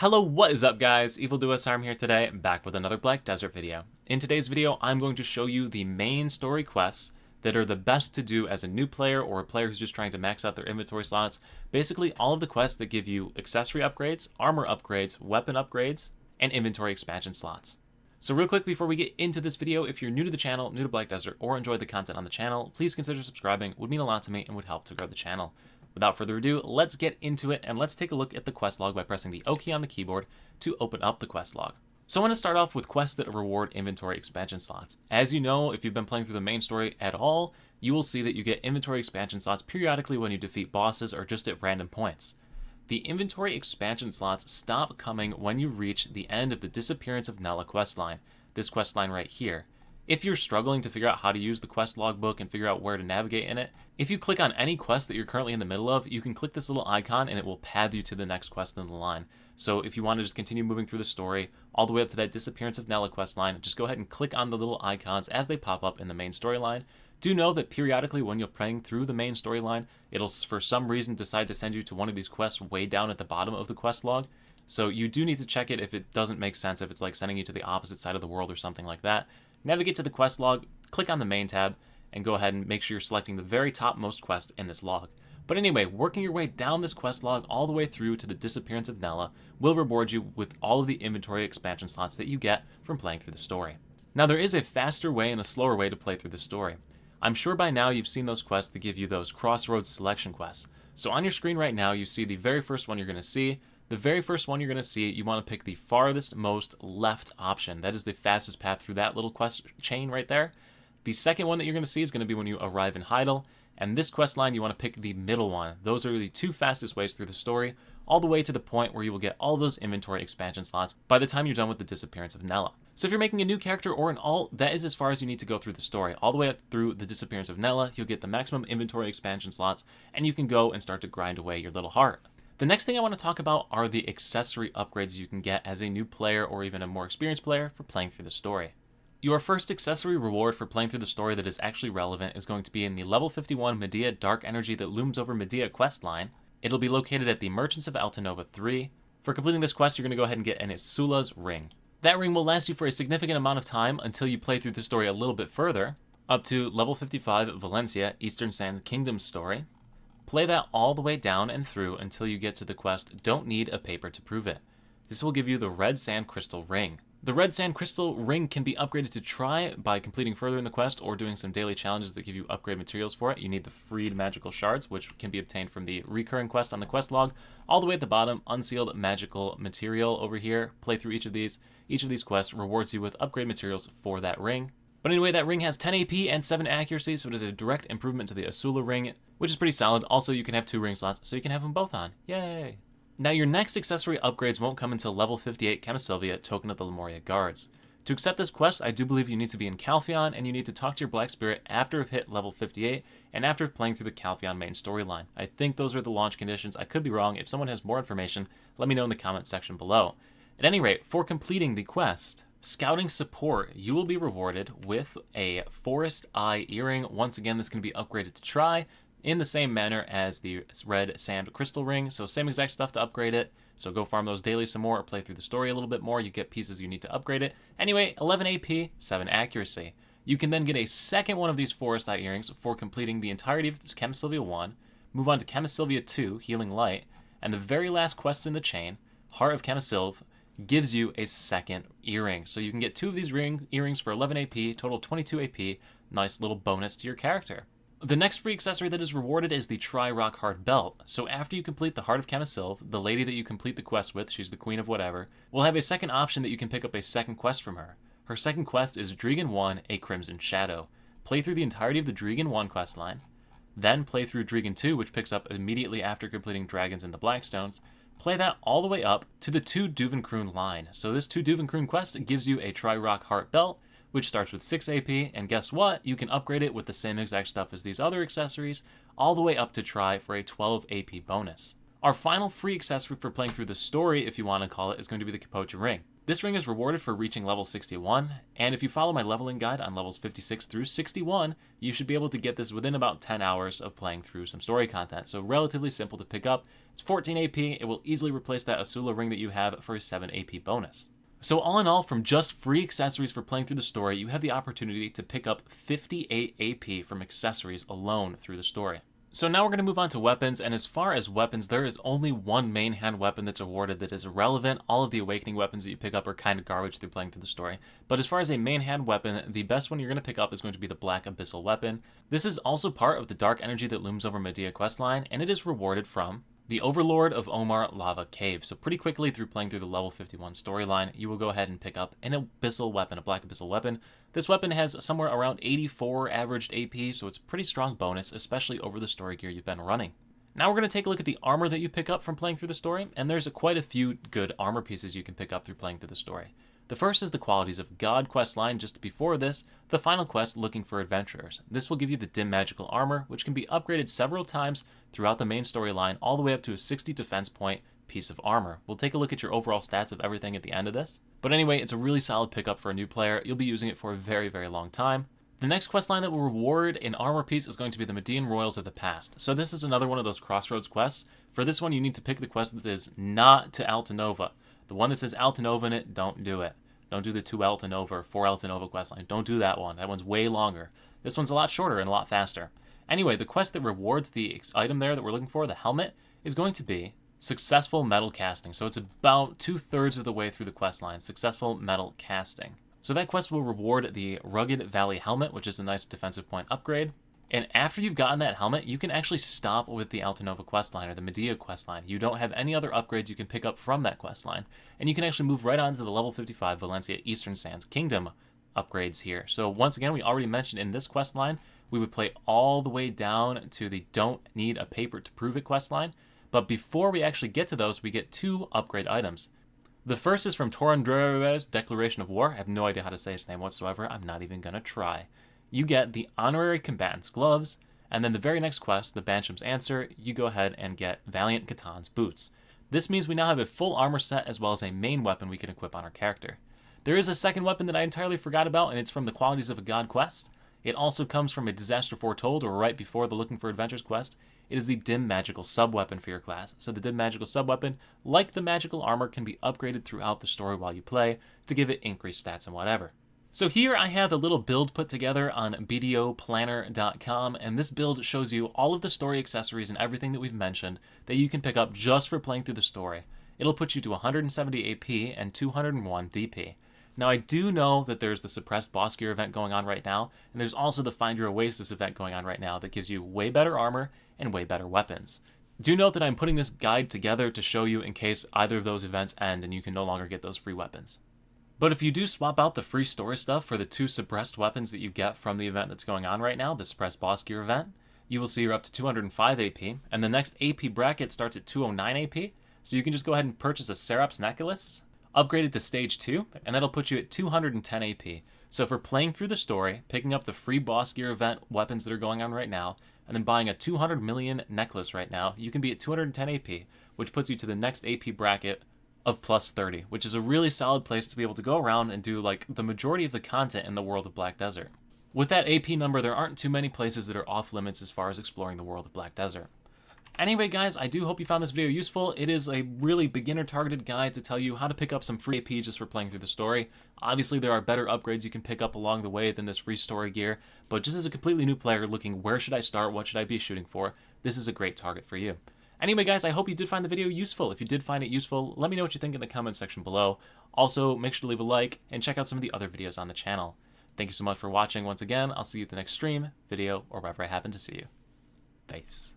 Hello, what is up guys? Evildoers here today, back with another Black Desert video. In today's video, I'm going to show you the main story quests that are the best to do as a new player or a player who's just trying to max out their inventory slots. Basically, all of the quests that give you accessory upgrades, armor upgrades, weapon upgrades, and inventory expansion slots. So real quick before we get into this video, if you're new to the channel, new to Black Desert, or enjoy the content on the channel, please consider subscribing. It would mean a lot to me and would help to grow the channel. Without further ado, let's get into it and let's take a look at the quest log by pressing the O key on the keyboard to open up the quest log. So I want to start off with quests that reward inventory expansion slots. As you know, if you've been playing through the main story at all, you will see that you get inventory expansion slots periodically when you defeat bosses or just at random points. The inventory expansion slots stop coming when you reach the end of the Disappearance of Nella questline, this questline right here. If you're struggling to figure out how to use the quest logbook and figure out where to navigate in it, if you click on any quest that you're currently in the middle of, you can click this little icon and it will path you to the next quest in the line. So if you want to just continue moving through the story all the way up to that Disappearance of Nella questline, just go ahead and click on the little icons as they pop up in the main storyline. Do know that periodically when you're playing through the main storyline, it'll for some reason decide to send you to one of these quests way down at the bottom of the quest log. So you do need to check it if it doesn't make sense, if it's like sending you to the opposite side of the world or something like that. Navigate to the quest log, click on the main tab, and go ahead and make sure you're selecting the very topmost quest in this log. But anyway, working your way down this quest log all the way through to the Disappearance of Nella will reward you with all of the inventory expansion slots that you get from playing through the story. Now there is a faster way and a slower way to play through the story. I'm sure by now you've seen those quests that give you those crossroads selection quests. So on your screen right now you see the very first one you're going to see. The very first one you're going to see, you want to pick the farthest most left option. That is the fastest path through that little quest chain right there. The second one that you're going to see is going to be when you arrive in Heidel. And this quest line, you want to pick the middle one. Those are the two fastest ways through the story, all the way to the point where you will get all those inventory expansion slots by the time you're done with the Disappearance of Nella. So if you're making a new character or an alt, that is as far as you need to go through the story. All the way up through the Disappearance of Nella, you'll get the maximum inventory expansion slots, and you can go and start to grind away your little heart. The next thing I want to talk about are the accessory upgrades you can get as a new player or even a more experienced player for playing through the story. Your first accessory reward for playing through the story that is actually relevant is going to be in the level 51 Medea Dark Energy that looms over Medea questline. It'll be located at the Merchants of Altanova 3. For completing this quest, you're going to go ahead and get an Isula's Ring. That ring will last you for a significant amount of time until you play through the story a little bit further, up to level 55 Valencia Eastern Sand Kingdom story. Play that all the way down and through until you get to the quest Don't Need a Paper to Prove It. This will give you the Red Sand Crystal Ring. The Red Sand Crystal Ring can be upgraded to Try by completing further in the quest or doing some daily challenges that give you upgrade materials for it. You need the freed magical shards, which can be obtained from the recurring quest on the quest log. All the way at the bottom, unsealed magical material over here. Play through each of these. Each of these quests rewards you with upgrade materials for that ring. But anyway, that ring has 10 AP and 7 accuracy, so it is a direct improvement to the Asula ring, which is pretty solid. Also, you can have 2 ring slots, so you can have them both on. Yay! Now, your next accessory upgrades won't come until level 58 Chemisylvia, Token of the Lemuria Guards. To accept this quest, I do believe you need to be in Calpheon, and you need to talk to your Black Spirit after you've hit level 58, and after playing through the Calpheon main storyline. I think those are the launch conditions. I could be wrong. If someone has more information, let me know in the comment section below. At any rate, for completing the quest, Scouting Support, you will be rewarded with a Forest Eye Earring. Once again, this can be upgraded to Try in the same manner as the Red Sand Crystal Ring. So same exact stuff to upgrade it. So go farm those daily some more or play through the story a little bit more. You get pieces you need to upgrade it. Anyway, 11 AP, 7 accuracy. You can then get a second one of these Forest Eye Earrings for completing the entirety of this Chemisylvia 1, move on to Chemisylvia 2, Healing Light, and the very last quest in the chain, Heart of Chemisylve, gives you a second earring. So you can get 2 of these earrings for 11 AP, total 22 AP, nice little bonus to your character. The next free accessory that is rewarded is the Try Rock Hard Belt. So after you complete the Heart of Chemisylve, the lady that you complete the quest with, she's the queen of whatever, will have a second option that you can pick up a second quest from her. Her second quest is Dregan 1, A Crimson Shadow. Play through the entirety of the Dregan 1 questline, then play through Dregan 2, which picks up immediately after completing Dragons in the Blackstones. Play that all the way up to the 2 Duvenkroon line. So this 2 Duvenkroon quest gives you a Tri-Rock Heart Belt, which starts with 6 AP, and guess what? You can upgrade it with the same exact stuff as these other accessories, all the way up to Try for a 12 AP bonus. Our final free accessory for playing through the story, if you want to call it, is going to be the Capocha Ring. This ring is rewarded for reaching level 61, and if you follow my leveling guide on levels 56 through 61, you should be able to get this within about 10 hours of playing through some story content, so relatively simple to pick up. It's 14 AP, it will easily replace that Asula ring that you have for a 7 AP bonus. So all in all, from just free accessories for playing through the story, you have the opportunity to pick up 58 AP from accessories alone through the story. So now we're going to move on to weapons, and as far as weapons, there is only one main hand weapon that's awarded that is irrelevant. All of the awakening weapons that you pick up are kind of garbage through playing through the story. But as far as a main hand weapon, the best one you're going to pick up is going to be the Black Abyssal weapon. This is also part of the dark energy that looms over Medea questline, and it is rewarded from the Overlord of Omar Lava Cave. So pretty quickly through playing through the level 51 storyline, you will go ahead and pick up an abyssal weapon, a Black Abyssal weapon. This weapon has somewhere around 84 averaged AP, so it's a pretty strong bonus, especially over the story gear you've been running. Now we're going to take a look at the armor that you pick up from playing through the story, and there's quite a few good armor pieces you can pick up through playing through the story. The first is the Qualities of God questline. Just before this, the final quest, Looking for Adventurers. This will give you the Dim Magical Armor, which can be upgraded several times throughout the main storyline, all the way up to a 60 defense point piece of armor. We'll take a look at your overall stats of everything at the end of this. But anyway, it's a really solid pickup for a new player. You'll be using it for a very, very long time. The next questline that will reward an armor piece is going to be the Median Royals of the Past. So this is another one of those crossroads quests. For this one, you need to pick the quest that is not to Altanova. The one that says Altanova in it, don't do it. Don't do the 2 Altanova or 4 Altanova questline. Don't do that one. That one's way longer. This one's a lot shorter and a lot faster. Anyway, the quest that rewards the item there that we're looking for, the helmet, is going to be Successful Metal Casting. So it's about 2/3 of the way through the questline. Successful Metal Casting. So that quest will reward the Rugged Valley Helmet, which is a nice defensive point upgrade. And after you've gotten that helmet, you can actually stop with the Altanova questline or the Medea questline. You don't have any other upgrades you can pick up from that questline. And you can actually move right on to the level 55 Valencia Eastern Sands Kingdom upgrades here. So once again, we already mentioned in this questline, we would play all the way down to the Don't Need a Paper to Prove It questline. But before we actually get to those, we get 2 upgrade items. The first is from Torandre's Declaration of War. I have no idea how to say his name whatsoever. I'm not even going to try. You get the Honorary Combatant's Gloves, and then the very next quest, the Bansham's Answer, you go ahead and get Valiant Catan's Boots. This means we now have a full armor set as well as a main weapon we can equip on our character. There is a second weapon that I entirely forgot about, and it's from the Qualities of a God quest. It also comes from a Disaster Foretold, or right before the Looking for Adventures quest. It is the Dim Magical Sub-Weapon for your class. So the Dim Magical Sub-Weapon, like the Magical Armor, can be upgraded throughout the story while you play to give it increased stats and whatever. So here I have a little build put together on BDOplanner.com, and this build shows you all of the story accessories and everything that we've mentioned that you can pick up just for playing through the story. It'll put you to 170 AP and 201 DP. Now I do know that there's the Suppressed Boss Gear event going on right now, and there's also the Find Your Oasis event going on right now that gives you way better armor and way better weapons. Do note that I'm putting this guide together to show you in case either of those events end and you can no longer get those free weapons. But if you do swap out the free story stuff for the 2 suppressed weapons that you get from the event that's going on right now, the Suppressed Boss Gear event, you will see you're up to 205 AP, and the next AP bracket starts at 209 AP, so you can just go ahead and purchase a Seraph's Necklace, upgrade it to Stage 2, and that'll put you at 210 AP. So for playing through the story, picking up the free Boss Gear event weapons that are going on right now, and then buying a 200 million necklace right now, you can be at 210 AP, which puts you to the next AP bracket of plus 30, which is a really solid place to be able to go around and do like the majority of the content in the world of Black Desert. With that AP number, there aren't too many places that are off limits as far as exploring the world of Black Desert. Anyway guys, I do hope you found this video useful. It is a really beginner targeted guide to tell you how to pick up some free AP just for playing through the story. Obviously there are better upgrades you can pick up along the way than this free story gear, but just as a completely new player looking where should I start, what should I be shooting for, this is a great target for you. Anyway guys, I hope you did find the video useful. If you did find it useful, let me know what you think in the comment section below. Also, make sure to leave a like and check out some of the other videos on the channel. Thank you so much for watching once again. I'll see you at the next stream, video, or wherever I happen to see you. Peace.